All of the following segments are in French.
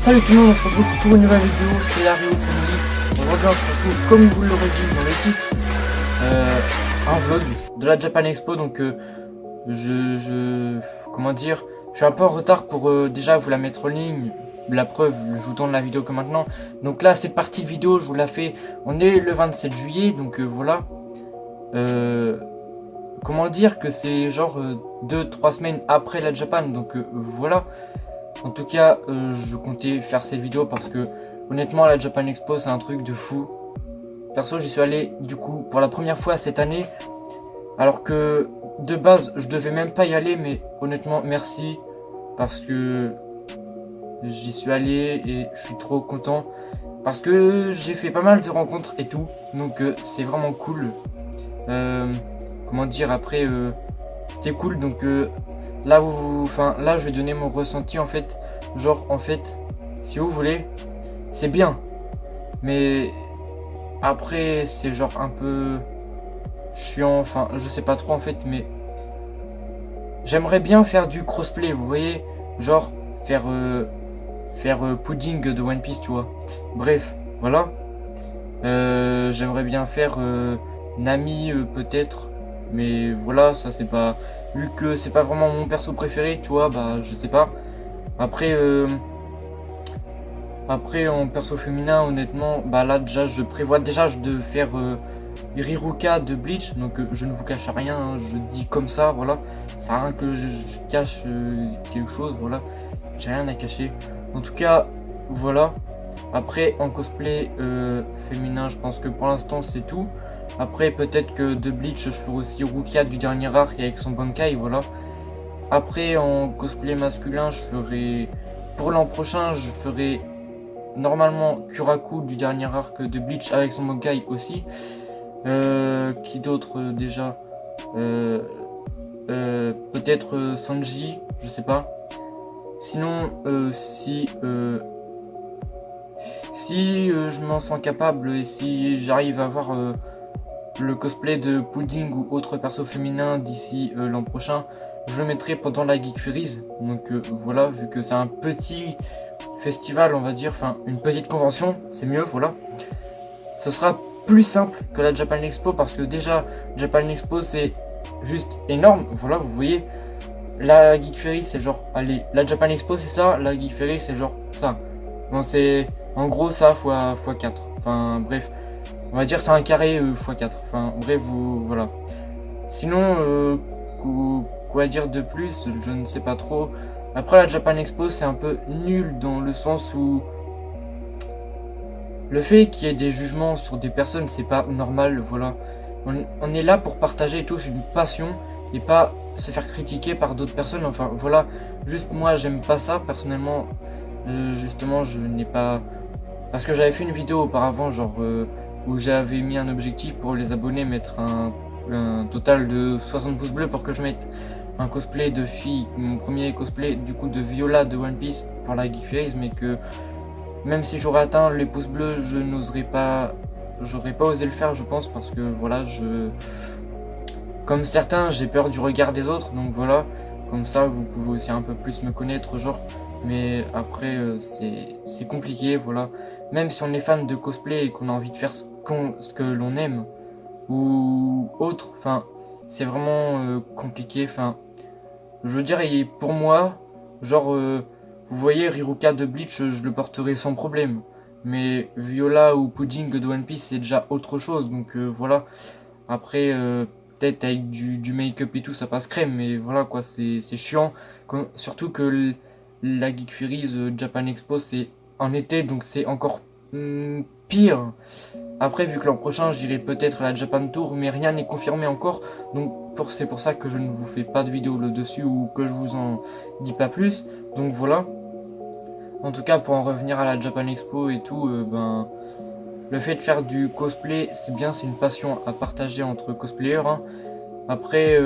Salut tout le monde, on se retrouve pour une nouvelle vidéo, c'est la Rio Family. Aujourd'hui on se retrouve, comme vous l'aurez dit dans le titre, un vlog de la Japan Expo. Donc comment dire, je suis un peu en retard pour déjà vous la mettre en ligne. La preuve, je vous tourne la vidéo que maintenant. Donc là cette partie vidéo je vous la fais, on est le 27 juillet, donc voilà. Comment dire que c'est genre 2-3 semaines après la Japan, donc voilà. En tout cas, je comptais faire cette vidéo parce que honnêtement la Japan Expo c'est un truc de fou. Perso j'y suis allé du coup pour la première fois cette année, alors que de base je devais même pas y aller, mais honnêtement merci parce que j'y suis allé et je suis trop content parce que j'ai fait pas mal de rencontres et tout, donc c'est vraiment cool. Comment dire, après c'était cool, donc là là je vais donner mon ressenti en fait. Genre en fait, si vous voulez, c'est bien, mais après c'est genre un peu chiant, enfin je sais pas trop en fait, mais j'aimerais bien faire du crossplay, vous voyez, genre faire pudding de One Piece, tu vois. Bref, voilà. J'aimerais bien faire Nami peut-être, mais voilà, ça c'est pas, vu que c'est pas vraiment mon perso préféré, tu vois, bah je sais pas. Après en perso féminin, honnêtement, bah là déjà je prévois déjà de faire Riruka de Bleach, donc je ne vous cache rien, hein, je dis comme ça, voilà. Ça sert à rien que je cache quelque chose, voilà. J'ai rien à cacher. En tout cas, voilà. Après en cosplay féminin, je pense que pour l'instant c'est tout. Après peut-être que de Bleach je ferai aussi Rukia du dernier arc avec son Bankai, voilà. Après en cosplay masculin je ferai, pour l'an prochain je ferai normalement Kuraku du dernier arc de Bleach avec son Bankai aussi. Qui d'autre déjà, peut-être Sanji, je sais pas. Sinon si je m'en sens capable et si j'arrive à avoir le cosplay de Pudding ou autre perso féminin d'ici l'an prochain, je le mettrai pendant la Geek Fairies. Donc voilà, vu que c'est un petit festival, on va dire, enfin une petite convention, c'est mieux, voilà. Ce sera plus simple que la Japan Expo parce que déjà Japan Expo c'est juste énorme, voilà, vous voyez. La Geek Fairies c'est genre, allez, la Japan Expo c'est ça, la Geek Fairies c'est genre ça. Bon, c'est en gros ça fois 4. Enfin bref, on va dire c'est un carré fois 4. Enfin bref, voilà. Sinon quoi dire de plus, je ne sais pas trop. Après la Japan Expo c'est un peu nul dans le sens où le fait qu'il y ait des jugements sur des personnes c'est pas normal, voilà. On est là pour partager tous une passion et pas se faire critiquer par d'autres personnes, enfin voilà. Juste moi j'aime pas ça personnellement. Justement je n'ai pas, parce que j'avais fait une vidéo auparavant genre où j'avais mis un objectif pour les abonnés, mettre un total de 60 pouces bleus pour que je mette un cosplay de fille, mon premier cosplay du coup de Viola de One Piece pour la Geek Phase, mais que même si j'aurais atteint les pouces bleus, je n'oserais pas, j'aurais pas osé le faire je pense, parce que voilà, comme certains, j'ai peur du regard des autres, donc voilà, comme ça vous pouvez aussi un peu plus me connaître genre. Mais après c'est compliqué, voilà. Même si on est fan de cosplay et qu'on a envie de faire ce que l'on aime ou autre, enfin c'est vraiment compliqué, enfin je veux dire, et pour moi genre vous voyez Riruka de Bleach, je le porterai sans problème, mais Viola ou Pudding de One Piece c'est déjà autre chose, donc voilà. Après peut-être avec du make-up et tout ça passe crème, mais voilà quoi, c'est chiant, surtout que la Geek Fairies Japan Expo c'est en été, donc c'est encore pire. Après vu que l'an prochain j'irai peut-être à la Japan Tour, mais rien n'est confirmé encore, donc c'est pour ça que je ne vous fais pas de vidéo là dessus ou que je vous en dis pas plus, donc voilà. En tout cas pour en revenir à la Japan Expo et tout, ben le fait de faire du cosplay c'est bien, c'est une passion à partager entre cosplayers, hein. Après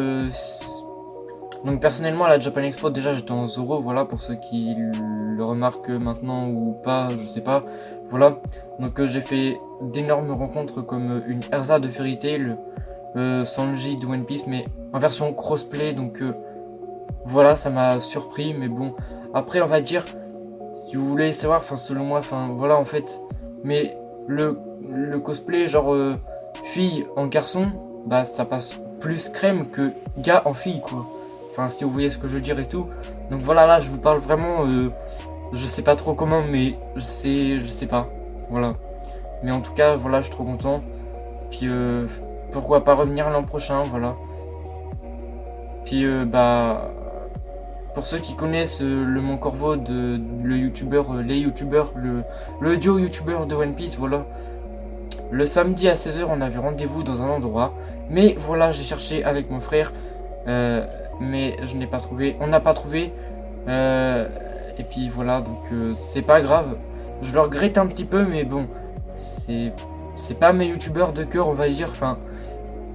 donc personnellement à la Japan Expo déjà j'étais en Zoro, voilà, pour ceux qui le remarquent maintenant ou pas, je sais pas, voilà. Donc j'ai fait d'énormes rencontres comme une Erza de Fairy Tail, Sanji de One Piece, mais en version crossplay, donc voilà, ça m'a surpris, mais bon, après on va dire Si vous voulez savoir, enfin selon moi, enfin voilà en fait. Mais le cosplay genre fille en garçon, bah ça passe plus crème que gars en fille quoi. Enfin si vous voyez ce que je veux dire et tout. Donc voilà, là je vous parle vraiment, je sais pas trop comment, mais je sais pas. Voilà. Mais en tout cas, voilà, je suis trop content. Puis pourquoi pas revenir l'an prochain, voilà. Puis bah pour ceux qui connaissent le Mon Corvo de le youtubeur, les youtubeurs, le duo youtubeur de One Piece, voilà. Le samedi à 16 h on avait rendez-vous dans un endroit. Mais voilà, j'ai cherché avec mon frère. Mais je n'ai pas trouvé. On n'a pas trouvé. Et puis voilà, donc c'est pas grave. Je le regrette un petit peu, mais bon. C'est pas mes youtubeurs de cœur, on va dire. Enfin,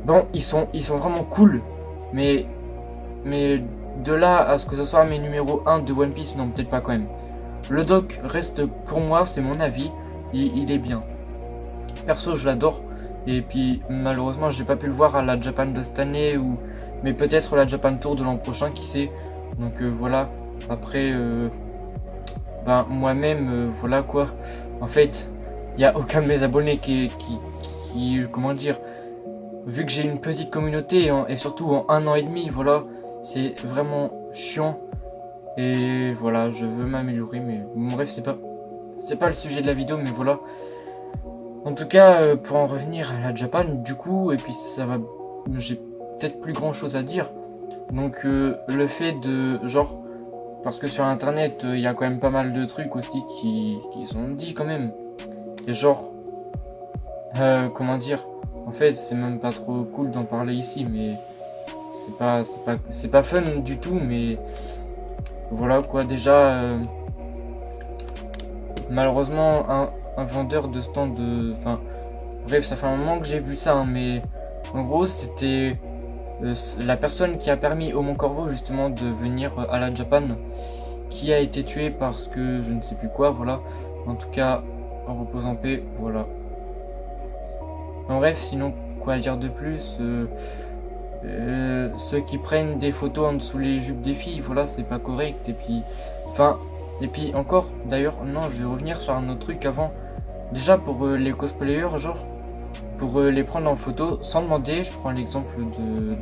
bon, ils sont vraiment cool. Mais de là à ce que ce soit mes numéros 1 de One Piece, non, peut-être pas quand même. Le doc reste pour moi, c'est mon avis. Il est bien. Perso, je l'adore. Et puis malheureusement, j'ai pas pu le voir à la Japan de cette année, mais peut-être la Japan Tour de l'an prochain, qui sait. Donc voilà. Après, ben moi-même, voilà quoi. En fait, il y a aucun de mes abonnés qui comment dire, vu que j'ai une petite communauté et surtout en 1 an et demi, voilà, c'est vraiment chiant. Et voilà, je veux m'améliorer, mais bon, bref, c'est pas le sujet de la vidéo, mais voilà. En tout cas, pour en revenir à la Japan, du coup, et puis j'ai peut-être plus grand chose à dire. Donc le fait de, genre, parce que sur internet, il y a quand même pas mal de trucs aussi qui sont dits quand même. Et genre, comment dire, en fait, c'est même pas trop cool d'en parler ici, mais c'est pas fun du tout, mais voilà quoi, déjà, malheureusement, un vendeur de stand de... Enfin, bref, ça fait un moment que j'ai vu ça, hein, mais en gros, c'était la personne qui a permis au Mon Corvo, justement, de venir à la Japan, qui a été tué parce que je ne sais plus quoi, voilà. En tout cas, en repose en paix, voilà. En bref, sinon, quoi dire de plus ceux qui prennent des photos en dessous les jupes des filles, voilà, c'est pas correct. Et puis, enfin, et puis encore, d'ailleurs, non, je vais revenir sur un autre truc avant. Déjà pour les cosplayers, genre, pour les prendre en photo sans demander, je prends l'exemple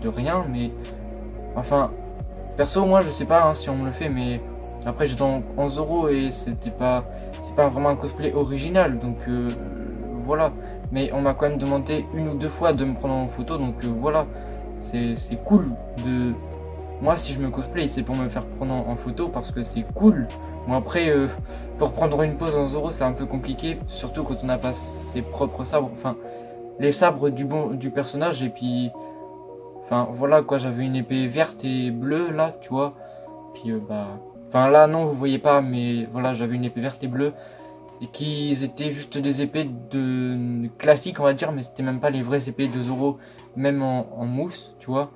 de rien, mais enfin, perso, moi je sais pas hein, si on me le fait, mais après j'étais en Zoro et c'est pas vraiment un cosplay original, donc voilà. Mais on m'a quand même demandé 1 ou 2 fois de me prendre en photo, donc voilà, c'est cool de. Moi, si je me cosplay, c'est pour me faire prendre en photo parce que c'est cool. Bon après, pour prendre une pose en Zoro, c'est un peu compliqué, surtout quand on n'a pas ses propres sabres, enfin les sabres du personnage. Et puis, enfin voilà quoi, j'avais une épée verte et bleue là, tu vois. Puis bah, enfin là non, vous voyez pas, mais voilà, j'avais une épée verte et bleue et qui étaient juste des épées de classiques, on va dire, mais c'était même pas les vraies épées de Zoro, même en mousse, tu vois.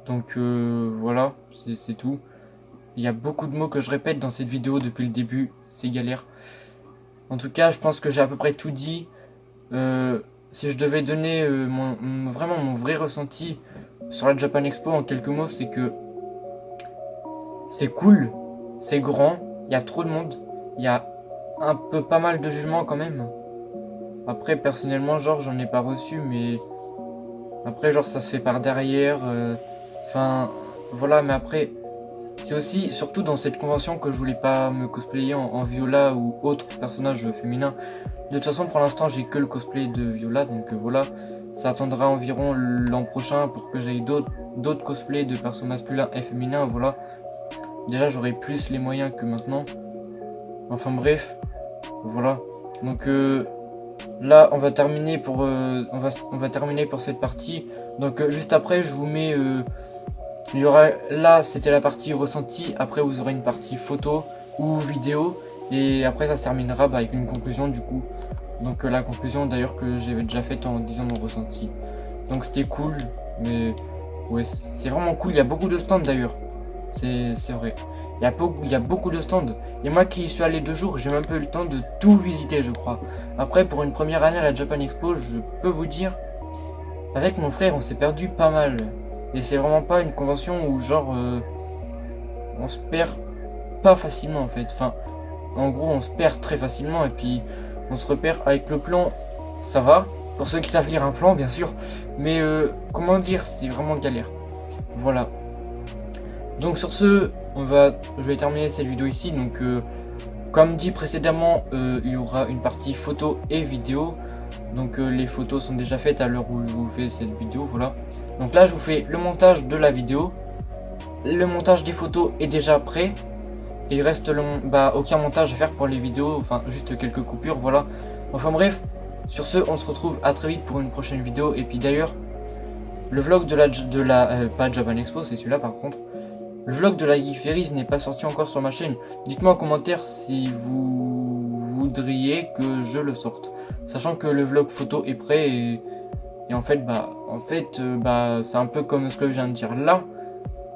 Donc voilà, c'est tout. Il y a beaucoup de mots que je répète dans cette vidéo depuis le début, c'est galère. En tout cas, je pense que j'ai à peu près tout dit. Si je devais donner vraiment mon vrai ressenti sur la Japan Expo en quelques mots, c'est que c'est cool, c'est grand, il y a trop de monde, il y a un peu pas mal de jugements quand même. Après, personnellement, genre, j'en ai pas reçu, mais après, genre, ça se fait par derrière. Enfin, voilà, mais après... C'est aussi, surtout dans cette convention, que je voulais pas me cosplayer en Viola ou autre personnage féminin. De toute façon, pour l'instant, j'ai que le cosplay de Viola, donc voilà. Ça attendra environ l'an prochain pour que j'aille d'autres cosplays de persos masculins et féminins, voilà. Déjà, j'aurai plus les moyens que maintenant. Enfin bref, voilà. Donc là, on va terminer pour on va terminer pour cette partie. Donc juste après, je vous mets il y aura, là c'était la partie ressenti, après vous aurez une partie photo ou vidéo, et après ça se terminera avec une conclusion du coup. Donc la conclusion d'ailleurs que j'avais déjà faite en disant mon ressenti. Donc c'était cool, mais ouais, c'est vraiment cool, il y a beaucoup de stands d'ailleurs, c'est vrai. Il y a beaucoup de stands, et moi qui y suis allé 2 jours, j'ai même pas eu le temps de tout visiter je crois. Après pour une première année à la Japan Expo, je peux vous dire, avec mon frère on s'est perdu pas mal. Et c'est vraiment pas une convention où genre on se perd pas facilement en fait. Enfin, En gros, on se perd très facilement et puis on se repère avec le plan, ça va. Pour ceux qui savent lire un plan, bien sûr. Mais comment dire, c'est vraiment galère. Voilà. Donc sur ce, je vais terminer cette vidéo ici. Donc comme dit précédemment, il y aura une partie photo et vidéo. Donc les photos sont déjà faites à l'heure où je vous fais cette vidéo, voilà. Donc là je vous fais le montage de la vidéo. Le montage des photos est déjà prêt. Et il reste aucun montage à faire pour les vidéos, enfin juste quelques coupures, voilà. Enfin bref, sur ce on se retrouve à très vite pour une prochaine vidéo. Et puis d'ailleurs, le vlog pas Japan Expo, c'est celui-là par contre. Le vlog de la Geek Fairies n'est pas sorti encore sur ma chaîne. Dites-moi en commentaire si vous voudriez que je le sorte. Sachant que le vlog photo est prêt et en fait, c'est un peu comme ce que je viens de dire là.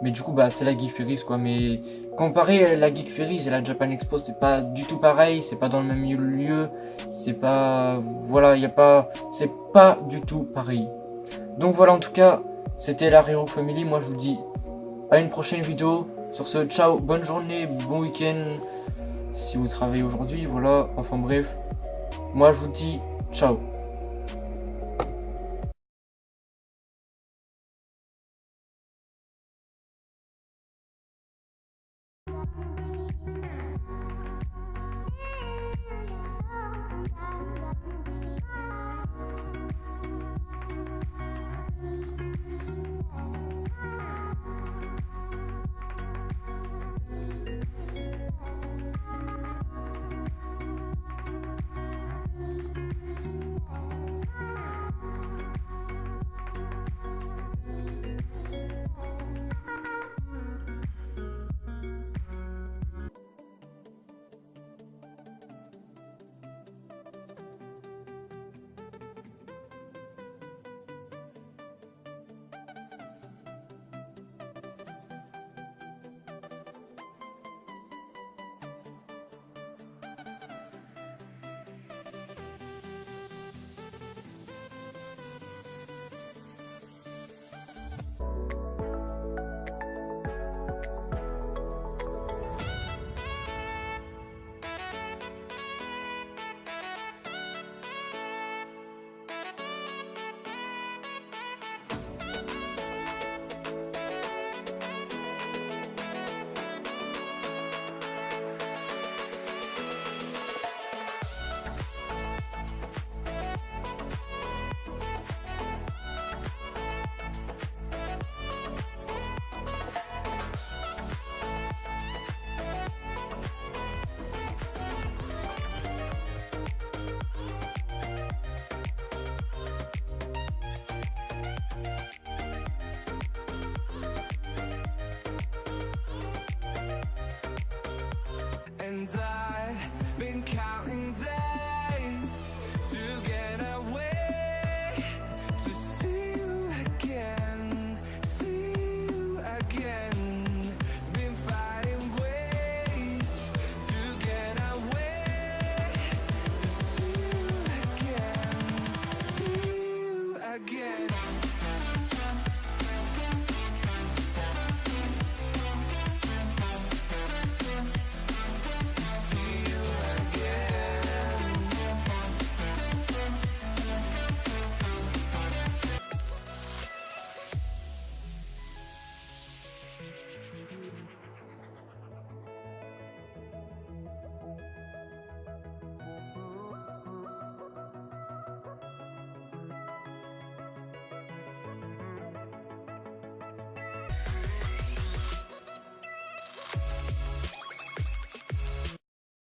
Mais du coup, c'est la Geek Fairies quoi. Mais comparé la Geek Fairies et la Japan Expo, c'est pas du tout pareil. C'est pas dans le même lieu. C'est pas... Voilà, c'est pas du tout pareil. Donc voilà, en tout cas, c'était la Rero Family. Moi, je vous dis à une prochaine vidéo. Sur ce, ciao, bonne journée, bon week-end. Si vous travaillez aujourd'hui, voilà. Enfin bref, moi je vous dis ciao.